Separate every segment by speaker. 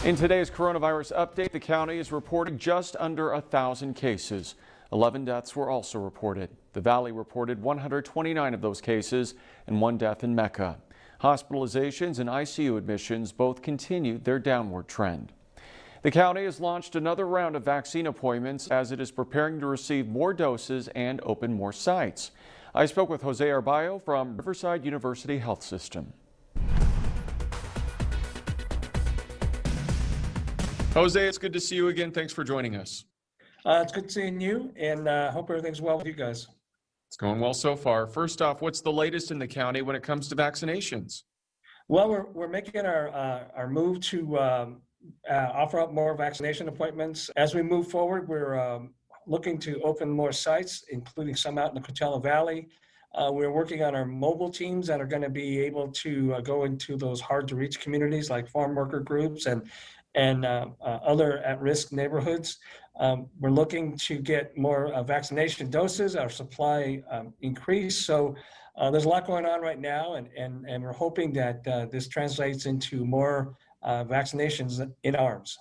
Speaker 1: In today's coronavirus update, the county is reporting just under 1,000 cases. 11 deaths were also reported. The Valley reported 129 of those cases and 1 death in Mecca. Hospitalizations and ICU admissions both continued their downward trend. The county has launched another round of vaccine appointments as it is preparing to receive more doses and open more sites. I spoke with Jose Arballo from Riverside University Health System. Jose, it's good to see you again. Thanks for joining us.
Speaker 2: It's good seeing you, and hope everything's well with you guys.
Speaker 1: It's going well so far. First off, what's the latest in the county when it comes to vaccinations?
Speaker 2: Well, we're making our move to offer up more vaccination appointments. As we move forward, we're looking to open more sites, including some out in the Coachella Valley. We're working on our mobile teams that are going to be able to go into those hard-to-reach communities like farm worker groups and other at-risk neighborhoods. We're looking to get more vaccination doses, our supply increase. So there's a lot going on right now, and we're hoping that this translates into more vaccinations in arms.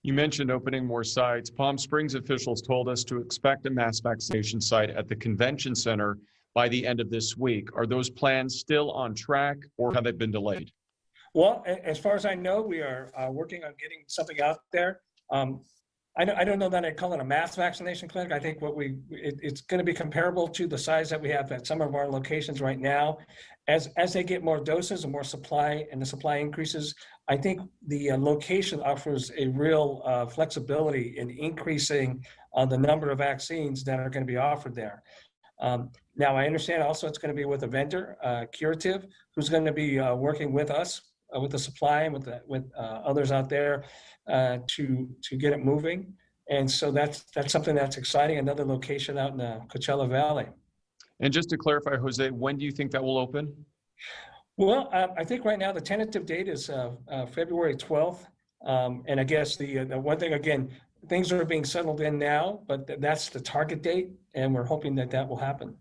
Speaker 1: You mentioned opening more sites. Palm Springs officials told us to expect a mass vaccination site at the convention center by the end of this week. Are those plans still on track, or have they been delayed?
Speaker 2: Well, as far as I know, we are working on getting something out there. I don't know that I'd call it a mass vaccination clinic. I think it's going to be comparable to the size that we have at some of our locations right now. As they get more doses and more supply, and the supply increases, I think the location offers a real flexibility in increasing the number of vaccines that are going to be offered there. Now, I understand also it's going to be with a vendor, Curative, who's going to be working with us, with the supply and with others out there to get it moving. And so that's something that's exciting, another location out in the Coachella Valley.
Speaker 1: And just to clarify, Jose, when do you think that will open?
Speaker 2: Well, I think right now the tentative date is February 12th. And I guess the one thing, again, things are being settled in now, but that's the target date, and we're hoping that will happen.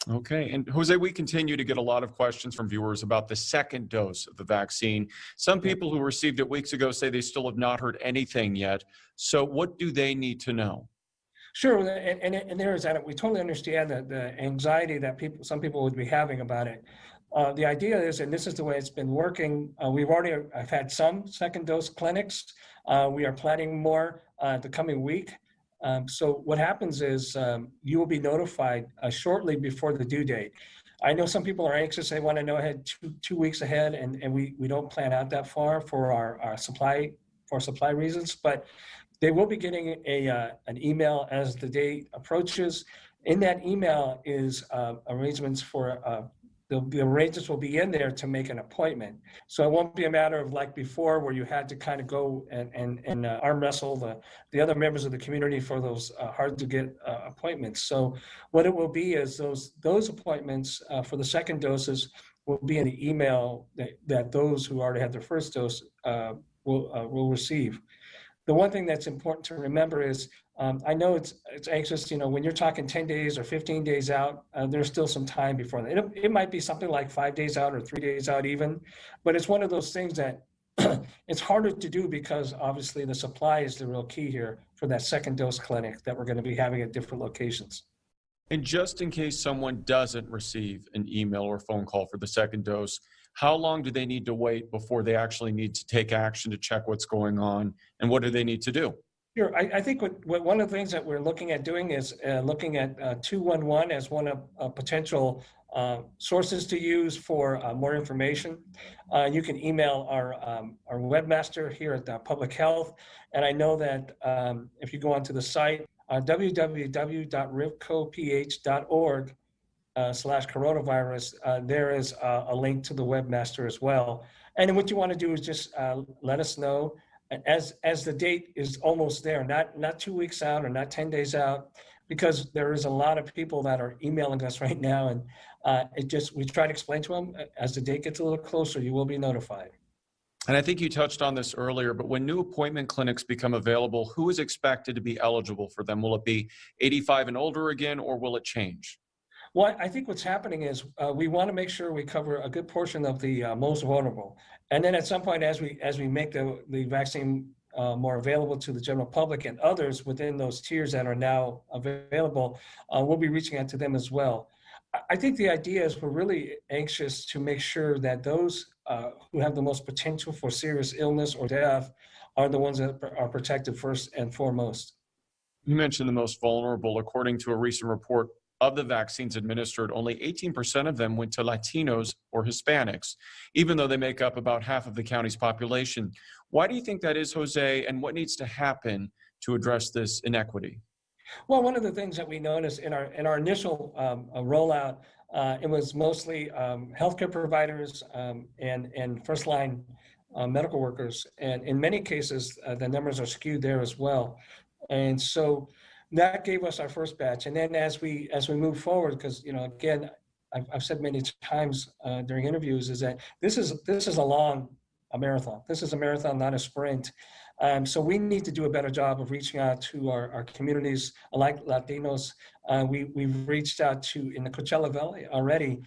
Speaker 1: Okay. And Jose, we continue to get a lot of questions from viewers about the second dose of the vaccine. Some people who received it weeks ago say they still have not heard anything yet. So what do they need to know?
Speaker 2: Sure, and there is that. We totally understand the anxiety that some people would be having about it. The idea is, and this is the way it's been working, I've had some second dose clinics. We are planning more the coming week. So what happens is you will be notified shortly before the due date. I know some people are anxious. They want to know ahead two weeks ahead, and we don't plan out that far for our supply reasons, but they will be getting an email as the date approaches. In that email is arrangements for the arrangements will be in there to make an appointment. So it won't be a matter of like before where you had to kind of go and arm wrestle the other members of the community for those hard to get appointments. So what it will be is those appointments for the second doses will be in the email that those who already had their first dose will receive. The one thing that's important to remember is, I know it's anxious, when you're talking 10 days or 15 days out, there's still some time before that. It might be something like 5 days out or 3 days out even, but it's one of those things that it's harder to do because obviously the supply is the real key here for that second dose clinic that we're going to be having at different locations.
Speaker 1: And just in case someone doesn't receive an email or phone call for the second dose, how long do they need to wait before they actually need to take action to check what's going on, and what do they need to do?
Speaker 2: Sure. I think one of the things that we're looking at doing is looking at 211 as one of potential sources to use for more information. You can email our webmaster here at Public Health, and I know that if you go onto the site, www.rivcoph.org/coronavirus, there is a link to the webmaster as well. And what you want to do is just let us know as the date is almost there, not 2 weeks out or not 10 days out, because there is a lot of people that are emailing us right now, and we try to explain to them as the date gets a little closer, you will be notified.
Speaker 1: And I think you touched on this earlier, but when new appointment clinics become available, who is expected to be eligible for them? Will it be 85 and older again, or will it change?
Speaker 2: Well, I think what's happening is we want to make sure we cover a good portion of the most vulnerable. And then at some point, as we make the vaccine more available to the general public and others within those tiers that are now available, we'll be reaching out to them as well. I think the idea is we're really anxious to make sure that those who have the most potential for serious illness or death are the ones that are protected first and foremost.
Speaker 1: You mentioned the most vulnerable. According to a recent report, of the vaccines administered, only 18% of them went to Latinos or Hispanics, even though they make up about half of the county's population. Why do you think that is, Jose, and what needs to happen to address this inequity?
Speaker 2: Well, one of the things that we noticed in our initial rollout, it was mostly healthcare providers and first line medical workers, and in many cases, the numbers are skewed there as well. And so that gave us our first batch. And then as we move forward, because again, I've said many times during interviews, is that this is a marathon. This is a marathon, not a sprint. So we need to do a better job of reaching out to our communities like Latinos. We've reached out to in the Coachella Valley already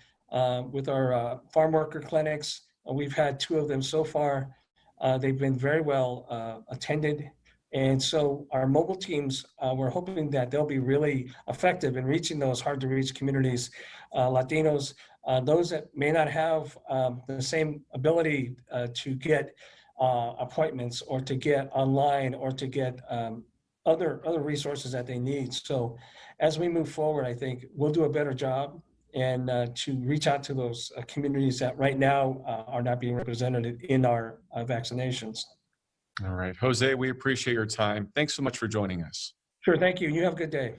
Speaker 2: with our farm worker clinics. We've had 2 of them so far. They've been very well attended. And so our mobile teams, we're hoping that they'll be really effective in reaching those hard to reach communities, Latinos, those that may not have the same ability to get appointments or to get online or to get other resources that they need. So as we move forward, I think we'll do a better job and to reach out to those communities that right now are not being represented in our vaccinations.
Speaker 1: All right, Jose, we appreciate your time. Thanks so much for joining us.
Speaker 2: Sure, thank you. You have a good day.